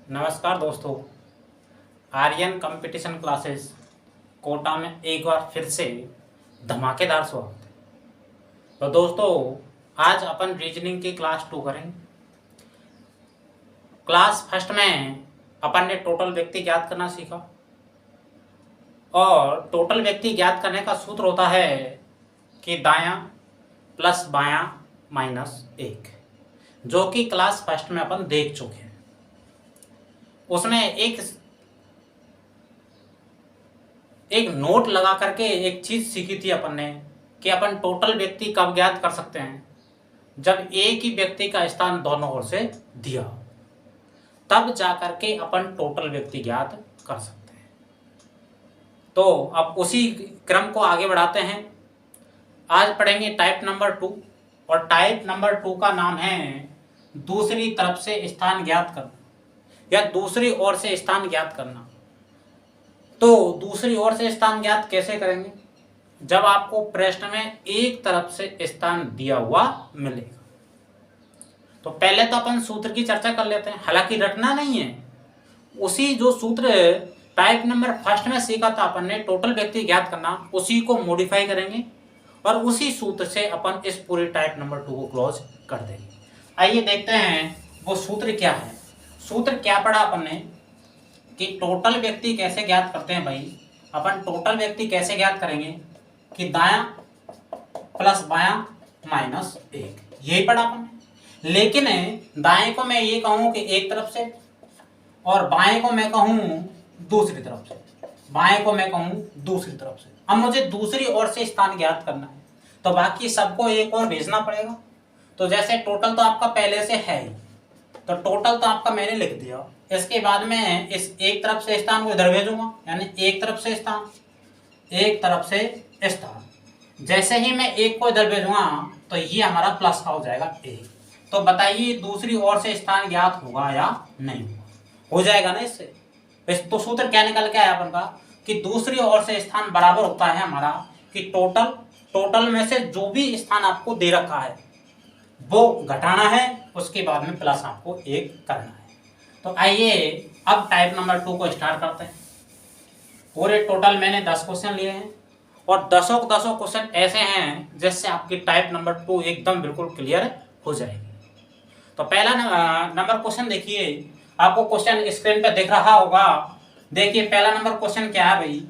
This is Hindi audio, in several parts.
नमस्कार दोस्तों, आर्यन कंपटीशन क्लासेस कोटा में एक बार फिर से धमाकेदार स्वागत है। तो दोस्तों, आज अपन रीजनिंग की क्लास 2 करेंगे। क्लास फर्स्ट में अपन ने टोटल व्यक्ति ज्ञात करना सीखा और टोटल व्यक्ति ज्ञात करने का सूत्र होता है कि दायां प्लस बायां माइनस 1, जो कि क्लास फर्स्ट में अपन देख चुके हैं। उसमें एक नोट लगा करके एक चीज सीखी थी अपन ने कि अपन टोटल व्यक्ति कब ज्ञात कर सकते हैं, जब एक ही व्यक्ति का स्थान दोनों ओर से दिया, तब जाकर के अपन टोटल व्यक्ति ज्ञात कर सकते हैं। तो अब उसी क्रम को आगे बढ़ाते हैं। आज पढ़ेंगे टाइप नंबर 2 और टाइप नंबर 2 का नाम है दूसरी तरफ से स्थान ज्ञात करना या दूसरी ओर से स्थान ज्ञात करना। तो दूसरी ओर से स्थान ज्ञात कैसे करेंगे? जब आपको प्रश्न में एक तरफ से स्थान दिया हुआ मिलेगा। तो पहले तो अपन सूत्र की चर्चा कर लेते हैं, हालांकि रटना नहीं है। उसी जो सूत्र टाइप नंबर फर्स्ट में सीखा था अपन ने टोटल व्यक्ति ज्ञात करना, उसी को मॉडिफाई करेंगे और उसी सूत्र से अपन इस पूरे टाइप नंबर 2 को क्लोज कर देंगे। आइए देखते हैं वो सूत्र क्या है। सूत्र क्या पढ़ा अपन ने कि टोटल व्यक्ति कैसे ज्ञात करते हैं। भाई अपन टोटल व्यक्ति कैसे ज्ञात करेंगे कि दायां प्लस बायां माइनस 1, यही पढ़ा अपन ने। लेकिन दाएं को मैं ये कहूं कि एक तरफ से और बाएं को मैं कहूं दूसरी तरफ से, बाएं को मैं कहूं दूसरी तरफ से। अब मुझे दूसरी ओर से स्थान ज्ञात करना है, तो बाकी सबको एक और भेजना पड़ेगा। तो जैसे टोटल तो आपका पहले से है ही, तो टोटल तो आपका मैंने लिख दिया। इसके बाद में इस एक तरफ से स्थान को इधर भेजूंगा, यानी एक तरफ से स्थान, एक तरफ से स्थान। जैसे ही मैं एक को इधर भेजूंगा तो ये हमारा प्लस का हो जाएगा 1। तो बताइए दूसरी ओर से स्थान ज्ञात होगा या नहीं होगा? हो जाएगा ना इससे। तो सूत्र क्या निकल के आया अपन का कि दूसरी ओर से स्थान बराबर होता है हमारा कि टोटल में से जो भी स्थान आपको दे रखा है वो घटाना है, उसके बाद में प्लस आपको 1 करना है। तो आइए अब टाइप नंबर 2 को स्टार्ट करते हैं। पूरे टोटल मैंने 10 क्वेश्चन लिए हैं और 10 क्वेश्चन ऐसे हैं जिससे आपकी टाइप नंबर 2 एकदम बिल्कुल क्लियर हो जाएगी। तो पहला नंबर क्वेश्चन देखिए, आपको क्वेश्चन स्क्रीन पे दिख रहा होगा। देखिए पहला नंबर क्वेश्चन क्या है भाई,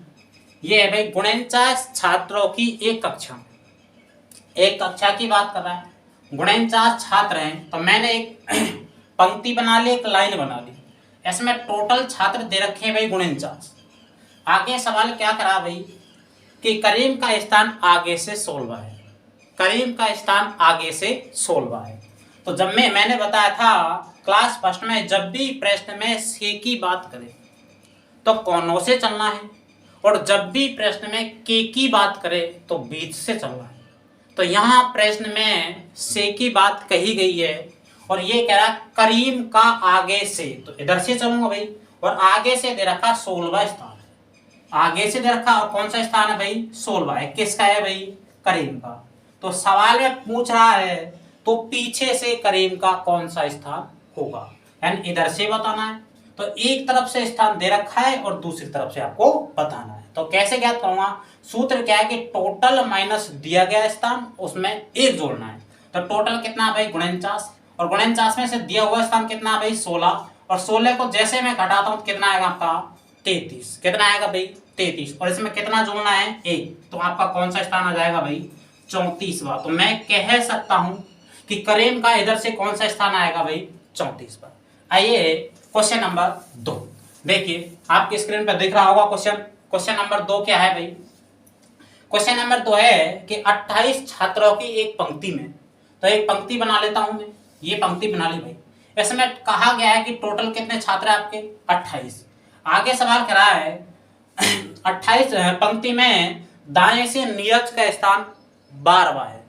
ये है भाई 49 छात्रों की एक कक्षा, एक कक्षा की बात कर रहा है, 49 छात्र हैं। तो मैंने एक पंक्ति बना ली, एक लाइन बना ली। इसमें टोटल छात्र दे रखे हैं भाई 49। आगे सवाल क्या करा भाई कि करीम का स्थान आगे से 16 है, करीम का स्थान आगे से 16 है। तो जब मैंने बताया था क्लास फर्स्ट में, जब भी प्रश्न में से की बात करें तो कोनों से चलना है, और जब भी प्रश्न में के की बात करें तो बीच से चलना है। तो यहाँ प्रश्न में से की बात कही गई है और ये कह रहा करीम का आगे से, तो इधर से चलूंगा भाई। और आगे से दे रखा 16वां स्थान है, आगे से दे रखा और कौन सा स्थान है भाई 16वां है। किसका है भाई? करीम का। तो सवाल में पूछ रहा है तो पीछे से करीम का कौन सा स्थान होगा, यानी इधर से बताना है। तो एक तरफ से स्थान दे रखा है और दूसरी तरफ से आपको बताना है। तो कैसे ज्ञात करूंगा? सूत्र क्या है कि टोटल माइनस दिया गया स्थान, उसमें 1 जोड़ना है। तो टोटल कितना है भाई 49, और 49 में से दिया हुआ स्थान कितना है भाई 16, और 16 को जैसे मैं घटाता हूं तो कितना आएगा आपका 33। कितना आएगा भाई 33, और इसमें कितना जोड़ना है 1, तो आपका कौन सा स्थान आ जाएगा भाई 34वां। तो मैं कह सकता हूं कि करीम का इधर से कौन सा स्थान आएगा भाई 34वां। आइए क्वेश्चन नंबर 2 देखिए, आपकी स्क्रीन पर दिख रहा होगा क्वेश्चन नंबर 2 क्या है भाई? क्वेश्चन नंबर 2 है कि 28 छात्रों की एक पंक्ति में, तो एक पंक्ति बना लेता हूं मैं, ये पंक्ति बना ली भाई। इसमें कहा गया है कि टोटल कितने छात्र हैं आपके 28। आगे सवाल करा है 28 पंक्ति में दाएं से नीरज का स्थान 12वां है।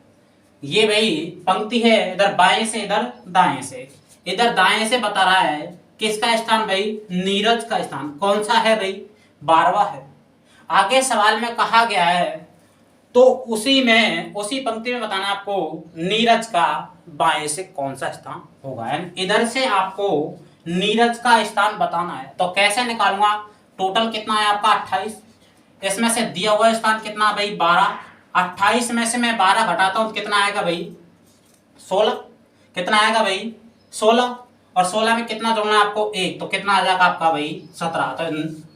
ये भाई पंक्ति है, इधर बाएं से इधर दाएं से, इधर दाएं से बता रहा है किसका स्थान भाई? नीरज का स्थान। कौन सा है भाई? 12वां है। आगे सवाल में कहा गया है तो उसी पंक्ति में बताना आपको नीरज का बाएं से कौन सा स्थान होगा, यानी इधर से आपको नीरज का स्थान बताना है। तो कैसे निकालूंगा? टोटल कितना है आपका 28, इसमें से दिया हुआ स्थान कितना भाई 12, 28 में से मैं 12 घटाता हूं कितना आएगा भाई 16, कितना आएगा भाई 16, और 16 में कितना जोड़ना है आपको 1, तो कितना आ जाएगा आपका भाई 17।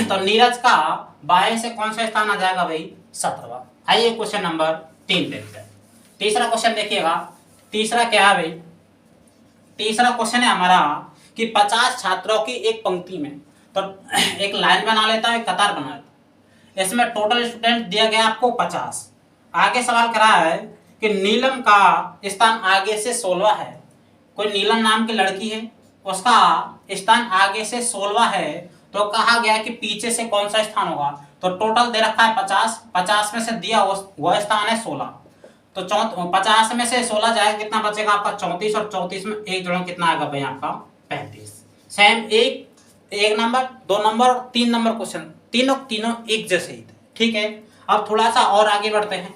तो नीरज का बाएं से कौन सा स्थान आ जाएगा भाई 17वां। आइए क्वेश्चन नंबर 3 देखते हैं। तीसरा क्वेश्चन देखिएगा, तीसरा क्या है भाई, तीसरा क्वेश्चन है हमारा कि 50 छात्रों की एक पंक्ति में, तो एक लाइन बना लेता है, एक कतार बना लेता है, इसमें टोटल स्टूडेंट दिया गया आपको 50। आगे सवाल करा है कि नीलम का स्थान आगे से 16 है, कोई नीलम नाम की लड़की है, उसका स्थान आगे से 16 है, तो कहा गया कि पीछे से कौन सा स्थान होगा। तो टोटल दे रखा है 50, 50 में से दिया वह स्थान है 16, तो 50 में से 16 जाएगा कितना बचेगा आपका 34, और 34 में एक जोड़ो कितना आएगा भाई आपका 35। सेम एक नंबर, 2 नंबर और 3 नंबर क्वेश्चन, तीनों एक जैसे ही थे, ठीक है। अब थोड़ा सा और आगे बढ़ते हैं,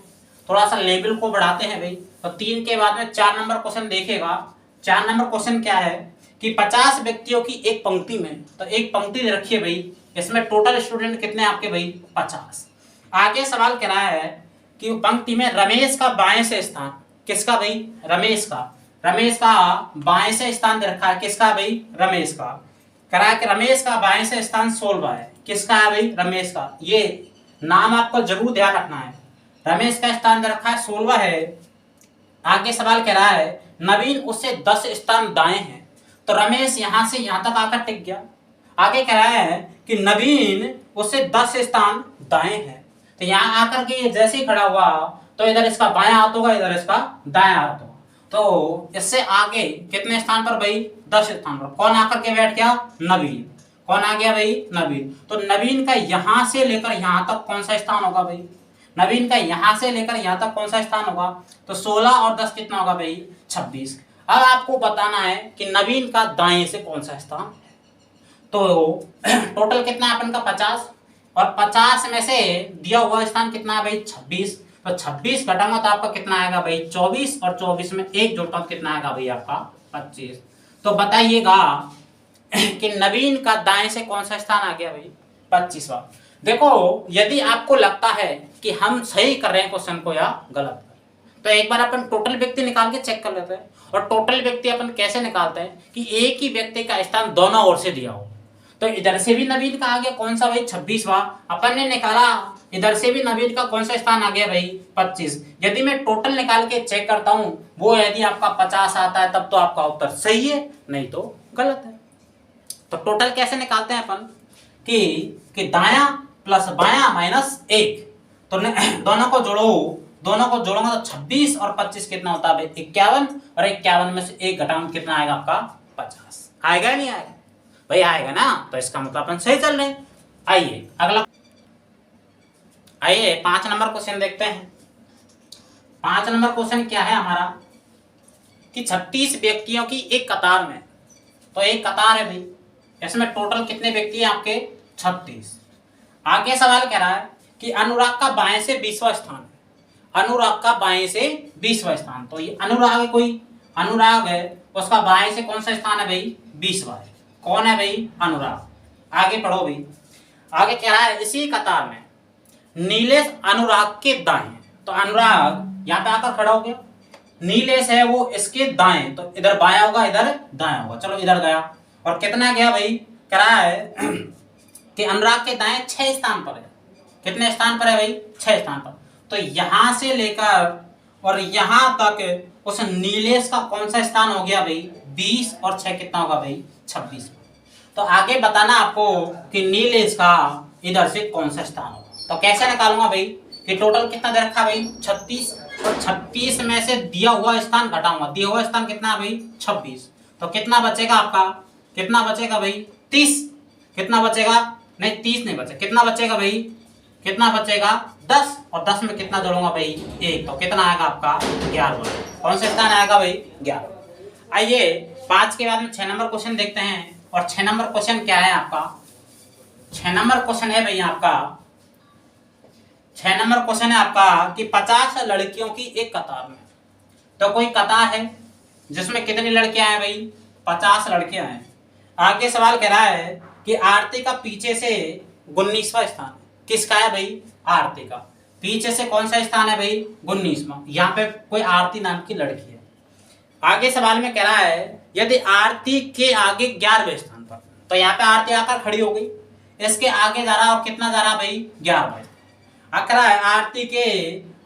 थोड़ा सा लेवल को बढ़ाते हैं भाई। तो 3 के बाद में 4 नंबर क्वेश्चन देखेगा। 4 नंबर क्वेश्चन क्या है कि 50 व्यक्तियों की एक पंक्ति में, तो एक पंक्ति रखिए भाई, इसमें टोटल स्टूडेंट कितने आपके भाई 50। आगे सवाल कह रहा है कि पंक्ति में रमेश का बाएं से स्थान, किसका भाई रमेश का बाएं से स्थान दे रखा है, किसका भाई रमेश का। करा कि रमेश का बाएं से स्थान 16 है, किसका है भाई रमेश का। ये नाम आपको जरूर ध्यान रखना है, रमेश का स्थान दे रखा है 16 है। आगे सवाल कह रहा है नवीन उससे 10 स्थान दाएं है, तो रमेश यहां से यहां तक आकर टिक गया। आगे कह रहा है कि नवीन उससे 10 स्थान दाएं है, तो यहां आकर के जैसे ही खड़ा हुआ तो इधर इसका बायां हाथ होगा, इधर इसका दायां हाथ होगा, तो इससे आगे कितने स्थान पर भाई 10 स्थान पर कौन आकर के बैठ गया नवीन। कौन आ गया भाई नवीन। तो नवीन का यहां से लेकर यहां तक कौन सा स्थान होगा भाई, नवीन का यहां से लेकर यहां तक कौन सा स्थान होगा, तो 16 और 10 कितना होगा भाई 26। अब आपको बताना है कि नवीन का दाएं से कौन सा स्थान है। तो टोटल कितना है अपन का 50, और 50 में से दिया हुआ स्थान कितना है भाई 26, तो 26 घटाऊंगा तो आपका कितना आएगा भाई 24, और 24 में एक जोड़ता हूं कितना आएगा भाई आपका 25। तो बताइएगा कि नवीन का दाएं से कौन सा स्थान आ गया भाई 25वां। देखो यदि आपको लगता है कि हम सही कर रहे हैं क्वेश्चन को या गलत, तो एक बार अपन टोटल व्यक्ति निकाल के चेक कर लेते हैं। और टोटल व्यक्ति अपन कैसे निकालते हैं कि एक ही व्यक्ति का स्थान दोनों ओर से दिया हो, तो इधर से भी नवीन का आ गया कौन सा भाई 26वां, अपन ने निकाला इधर से भी नवीन का कौन सा स्थान आ गया भाई 25। यदि मैं टोटल निकाल के चेक करता हूं, वो यदि आपका 50 आता है तब तो आपका उत्तर सही है, नहीं तो गलत है। तो टोटल कैसे निकालते हैं अपन कि दायां प्लस बायां माइनस 1, तो दोनों को जोड़ोगे तो 26 और 25 कितना होता है भाई 51, और 51 में से 1 घटाऊं कितना आएगा आपका 50। आएगा या नहीं आएगा भाई, आएगा ना, तो इसका मतलब अपन सही चल रहे हैं। आइए अगला, आइए 5 नंबर क्वेश्चन देखते हैं। 5 नंबर क्वेश्चन क्या है हमारा कि 36 व्यक्तियों की एक कतार में, तो एक कतार है भाई, इसमें टोटल कितने व्यक्ति हैं आपके 36। आगे सवाल कह रहा है कि अनुराग का बाएं से 20वां स्थान, अनुराग का बाएं से 20वां स्थान, तो ये अनुराग है, कोई अनुराग है, उसका बाएं से कौन सा स्थान है भाई 20वां है। कौन है भाई अनुराग। आगे पढ़ो भाई, आगे क्या है इसी कतार में नीलेश अनुराग के दाएं, तो अनुराग यहाँ पे आकर खड़ा हो गया, नीलेश है वो इसके दाएं, तो इधर बायां होगा इधर दायां होगा, चलो इधर गया, और कितना गया भाई कह रहा है कि अनुराग के दाएं 6 स्थान पर है। कितने स्थान पर है भाई 6 स्थान पर, तो यहां से लेकर और यहां तक उस नीलेश का कौन सा स्थान हो गया भाई 20, और 6 कितना होगा भाई 26। तो आगे बताना आपको कि नीलेश का इधर से कौन सा स्थान होगा। तो कैसे निकालूंगा भाई कि टोटल कितना दे रखा भाई 36, और 36 में से दिया हुआ स्थान घटाऊंगा, दिया हुआ स्थान कितना है भाई 26, तो कितना बचेगा आपका, कितना बचेगा भाई 30, कितना बचेगा नहीं 30 नहीं बचेगा, कितना बचेगा भाई, कितना बचेगा 10, और 10 में कितना जोड़ूंगा भाई 1, तो कितना आएगा आपका 11। कौन सा स्थान आएगा भाई 11। आइए 5 के बाद में 6 नंबर क्वेश्चन देखते हैं। और 6 नंबर क्वेश्चन क्या है आपका, 6 नंबर क्वेश्चन है भैया आपका, 6 नंबर क्वेश्चन है आपका कि 50 लड़कियों की एक कतार में, तो कोई कतार है जिसमें कितनी लड़कियां हैं भाई 50 लड़कियां हैं, आगे सवाल कह रहा है कि आरती का पीछे से 19वां स्थान किसका है भाई? आरती का पीछे से कौन सा स्थान है भाई? 19वां। यहाँ पे कोई आरती नाम की लड़की है। आगे सवाल में कह रहा है यदि आरती के आगे 11वें स्थान पर, तो यहाँ पे आरती आकर खड़ी हो गई, इसके आगे जा रहा और कितना जा रहा भाई? 11वां। अकरा है आरती के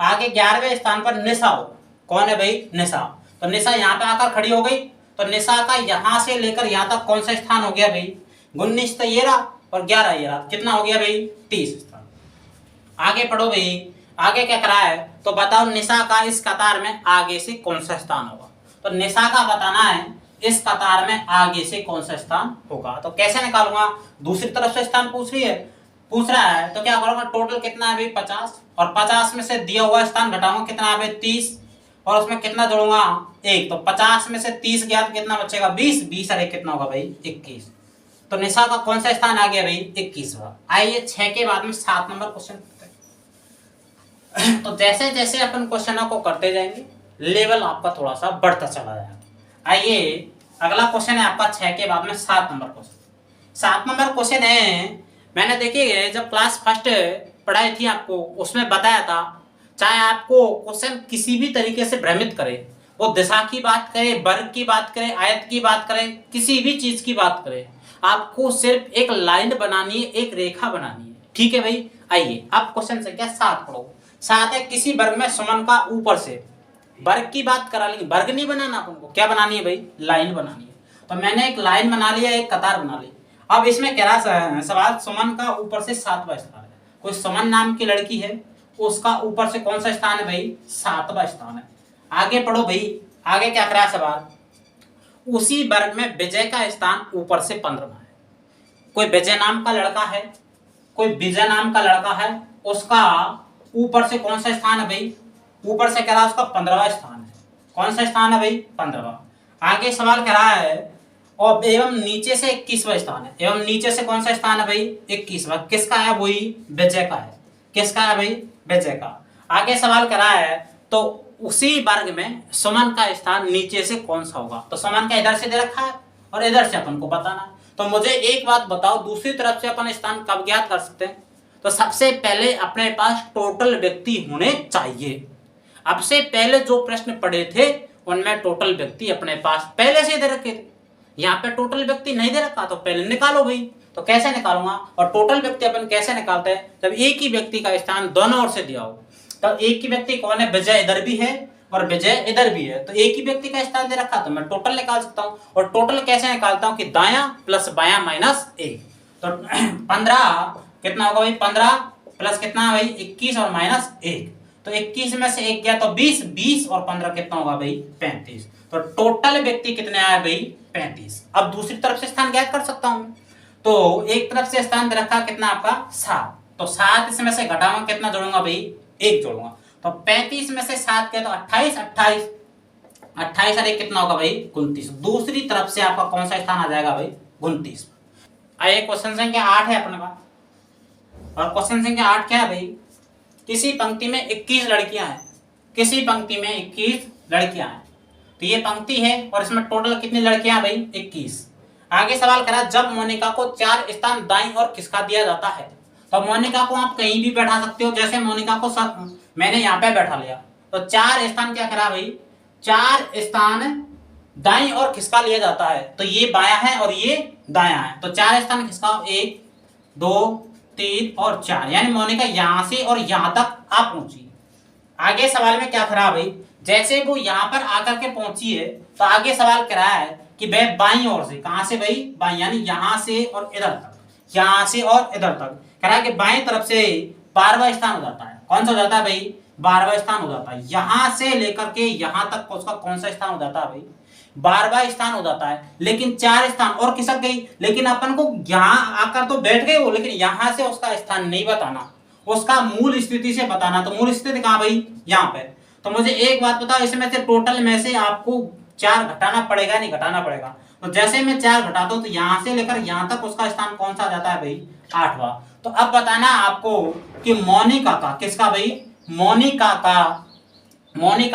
आगे 11वें स्थान पर निशा हो। कौन है भाई? निशा। तो निशा यहाँ पे आकर खड़ी हो गई, तो निशा का यहाँ से लेकर यहाँ तक कौन सा स्थान हो गया भाई? 19 तो ये रहा और 11 ये रहा, कितना हो गया भाई? 30 स्थान। आगे पढ़ो भाई, आगे क्या करा है? तो बताओ निशा का इस कतार में आगे से कौन सा स्थान होगा? तो निशा का बताना है इस कतार में आगे से कौन सा स्थान होगा। तो कैसे निकालूंगा? दूसरी तरफ से स्थान पूछ रहा है तो क्या करूंगा? टोटल कितना है भाई? 50, और 50 में से दिया हुआ स्थान घटाऊंगा, कितना है भाई? 30, और उसमें कितना जोड़ूंगा? 1। तो 50 में से 30 गया तो कितना बचेगा? 20। 20 और 1 कितना होगा भाई? 21। तो निशा का कौन सा स्थान आ गया भाई? 21वां। आइए 6 के बाद में 7 नंबर क्वेश्चन करते हैं। तो जैसे जैसे अपन क्वेश्चनों को करते जाएंगे लेवल आपका थोड़ा सा बढ़ता चला जाएगा। आइए अगला क्वेश्चन है आपका 6 के बाद में 7 नंबर क्वेश्चन। 7 नंबर क्वेश्चन है, मैंने देखिए जब क्लास फर्स्ट पढ़ाई थी आपको उसमें बताया था, चाहे आपको क्वेश्चन किसी भी तरीके से भ्रमित करे, वो दिशा की बात करे, वर्ग की बात करे, आयत की बात करे, किसी भी चीज की बात करे, आपको सिर्फ एक लाइन बनानी है, एक रेखा बनानी है। ठीक है भाई। आइए अब क्वेश्चन संख्या 7 पढ़ो। 7 है किसी वर्ग में सुमन का ऊपर से, वर्ग की बात करा, लेकिन वर्ग नहीं बनाना आपको, क्या बनानी है भाई? लाइन बनानी है। तो मैंने एक लाइन बना लिया, एक कतार बना ली। अब इसमें कह रहा सवाल सुमन का ऊपर से 7वां स्थान है। कोई सुमन नाम की लड़की है, उसका ऊपर से कौन सा स्थान है भाई? 7वां स्थान है। आगे पढ़ो भाई, आगे क्या करा सवाल? उसी वर्ग में विजय का स्थान ऊपर से 15वां है। कोई विजय नाम का लड़का है, कोई विजय नाम का लड़का है, उसका ऊपर से कौन सा स्थान है भाई? ऊपर से कह रहा है उसका 15वां स्थान है। कौन सा स्थान है भाई? 15वां। आगे सवाल कह रहा है और एवं नीचे से 21वां स्थान है। एवं नीचे से कौन सा स्थान है भाई? 21वां। किसका है? वही विजय का है। किसका है भाई? विजय का। आगे सवाल कर रहा है तो उसी वर्ग में सुमन का स्थान नीचे से कौन सा होगा? तो सुमन का इधर से दे रखा है और इधर से अपन को बताना है। तो मुझे एक बात बताओ, दूसरी तरफ से अपन स्थान कब ज्ञात कर सकते हैं? तो सबसे पहले अपने पास टोटल व्यक्ति होने चाहिए। अब से पहले जो प्रश्न पढ़े थे उनमें टोटल व्यक्ति अपने पास पहले से दे रखे थे। यहाँ पे टोटल व्यक्ति नहीं दे रखा तो पहले निकालो भाई। तो कैसे निकालूंगा? और टोटल व्यक्ति अपन कैसे निकालते हैं? जब एक ही व्यक्ति का स्थान दोनों ओर से दिया हो। तो एक ही व्यक्ति कौन है? विजय इधर भी है और विजय इधर भी है, तो एक ही व्यक्ति का स्थान दे रखा तो मैं टोटल निकाल सकता हूँ। और टोटल कैसे निकालता हूँ कि दायां प्लस बायां माइनस 1। तो 15 कितना होगा भाई? 15 प्लस कितना भाई? 21 और माइनस 1। तो 21 में से 1 गया तो 20, 20 और 15 कितना होगा भाई? 35। तो टोटल व्यक्ति कितने आए भाई? 35। अब दूसरी तरफ से स्थान ज्ञात कर सकता हूं। तो एक तरफ से स्थान दे रखा कितना आपका? 7। तो 7 इसमें से घटाऊंगा, कितना जोड़ूंगा भाई? 1 जोड़ूंगा। तो 35 में से 7 किया तो 28, 28 28 और 1 कितना होगा भाई? 29। दूसरी तरफ से आपका कौन सा स्थान आ जाएगा भाई? 29। आइए क्वेश्चन संख्या 8 है अपने पास। और क्वेश्चन संख्या 8 क्या है भाई? किसी पंक्ति में 21 लड़कियां हैं। किसी पंक्ति में 21 लड़कियां हैं। तो ये पंक्ति है और इसमें टोटल कितनी लड़कियां हैं भाई? 21। आगे सवाल करा जब मोनिका को 4 स्थान दाईं और खिसका दिया जाता है। तो मोनिका को आप कहीं भी बैठा सकते हो। जैसे मोनिका को मैंने यहाँ पे बैठा लिया तो 4 स्थान क्या करा भाई? 4 स्थान दाईं और खिसका लिया जाता है। तो ये बायां है और ये दायां है। तो 4 स्थान खिसकाओ, 1 2 3 और 4, यानी मोनिका यहां से और यहां तक आप पहुंची। आगे सवाल में क्या करा भाई? जैसे वो यहां पर आकर के पहुंची है तो आगे सवाल करा है कि वह बाईं ओर से, कहां से भाई? बाईं, यानी यहां से और इधर तक, यहां से और इधर तक कह रहा है कि बाईं तरफ से 12वां स्थान हो जाता है। कौन सा हो जाता है भाई? 12वां स्थान हो जाता है। यहां से लेकर के यहां तक उसका कौन सा स्थान हो जाता है भाई? 12वां स्थान हो जाता है। लेकिन 4 स्थान और खिसक गई, लेकिन अपन को यहां आकर तो बैठ गए वो, लेकिन यहां से उसका स्थान नहीं बताना, उसका मूल स्थिति से बताना। तो मूल स्थिति कहां भाई? यहाँ पे। तो मुझे एक बात बताओ, इसमें से टोटल में से आपको 4 घटाना पड़ेगा, नहीं घटाना पड़ेगा? तो जैसे मैं 4 घटाता हूं तो यहां से लेकर यहां तक उसका स्थान कौन सा जाता है भाई? 8वां। तो अब बताना आपको कि मोनिका का, किसका भाई? मोनिका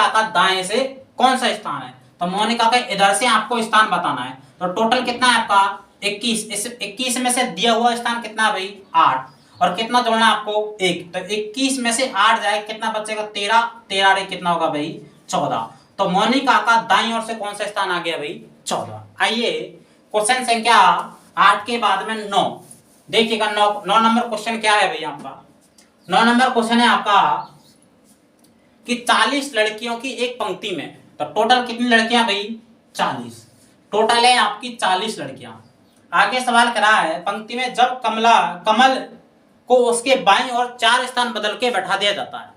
का दाएं से कौन सा स्थान है? तो मोनिका का इधर से आपको स्थान बताना है। तो टोटल कितना है आपका? 21, इस 21 में से दिया हुआ स्थान कितना भाई 8, और कितना जोड़ना आपको 1, तो 21 में से 8 जाए कितना बचेगा 13, 13 रे कितना होगा भाई 14। तो मोनिका का दाईं ओर से कौन सा स्थान आ गया भाई 14। आइए क्वेश्चन संख्या 8 के बाद में 9 देखिएगा। 9 नंबर क्वेश्चन क्या है भाई आपका, 9 नंबर क्वेश्चन है आपका कि 40 लड़कियों की एक पंक्ति में, तो टोटल कितनी लड़कियां भाई 40, टोटल है आपकी 40 लड़कियां। आगे सवाल करा है पंक्ति में जब कमल को उसके बाईं ओर 4 स्थान बदल के बैठा दिया जाता है,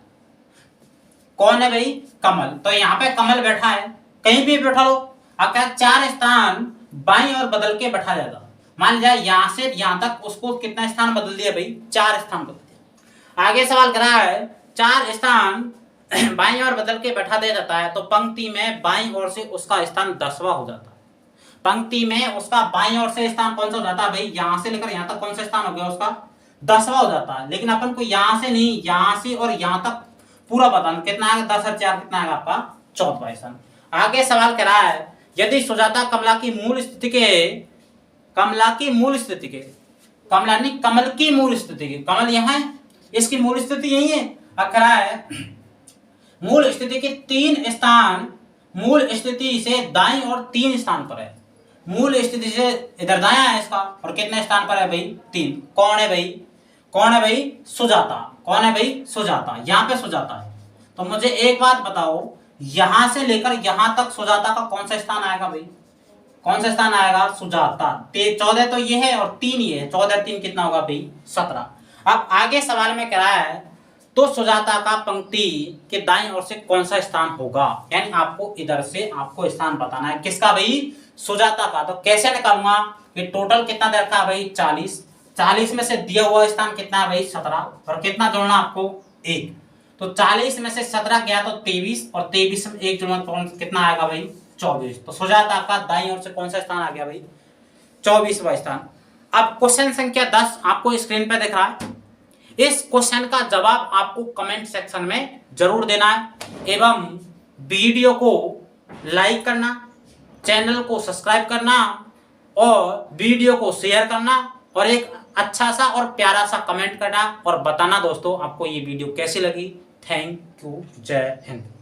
कौन है भाई कमल, तो यहाँ पे कमल बैठा है, कहीं भी बैठा लो, अब क्या 4 स्थान बाईं ओर बदल के बैठा जाता, मान लीजिए यहां से यहां तक उसको कितना स्थान बदल दिया भाई 4 स्थान बदल दिया। आगे सवाल करा है 4 स्थान बाईं ओर बदल के बैठा दिया जाता है, तो पंक्ति में बाईं ओर से उसका स्थान 10वां हो जाता है। पंक्ति में उसका बाईं ओर से स्थान कौन सा हो जाता है भाई, यहां से लेकर यहां तक कौन सा स्थान हो गया उसका 10वां हो जाता है। लेकिन अपन को यहां से नहीं, यहां से और यहां तक पूरा बताना कितना आएगा, 10 और 4 कितना आएगा आपका 14वां स्थान। आगे सवाल कह रहा है यदि सुजाता कमला की मूल स्थिति के कमल की मूल स्थिति के कमल यहाँ है, इसकी मूल स्थिति यही है। अब कह रहा है मूल स्थिति के 3 स्थान मूल स्थिति से दाईं और 3 स्थान पर है, मूल स्थिति से इधर दायां है इसका, और कितने स्थान पर है भाई 3। कौन है भाई सुजाता, कौन है भाई सुजाता, यहाँ पे सुजाता है। तो मुझे एक बात बताओ, यहां से लेकर यहां तक सुजाता का कौन सा स्थान आएगा भाई, कौन सा स्थान आएगा सुजाता, 14 तो ये है और 3 ये है, 14 3 कितना होगा भाई 17। अब आगे सवाल में कह रहा है तो सुजाता का पंक्ति के दाईं ओर से कौन सा स्थान होगा, यानी आपको इधर से आपको स्थान बताना है किसका भाई सुजाता का। तो कैसे निकालूंगा कि टोटल कितना दे रखा है भाई 40, 40 में से दिया हुआ स्थान कितना है भाई 17, और कितना जोड़ना आपको 1, तो 40 में से 17 गया तो 23, और 23 में 1 जोड़ना तो कितना आएगा भाई 24। तो सुजाता का दाईं ओर से कौन सा स्थान आ गया भाई 24वां स्थान। अब क्वेश्चन संख्या 10 आपको स्क्रीन पे दिख रहा है, इस क्वेश्चन का जवाब आपको कमेंट सेक्शन में जरूर देना है, एवं वीडियो को लाइक करना, चैनल को सब्सक्राइब करना, और वीडियो को शेयर करना, और एक अच्छा सा और प्यारा सा कमेंट करना, और बताना दोस्तों आपको ये वीडियो कैसी लगी। थैंक यू, जय हिंद।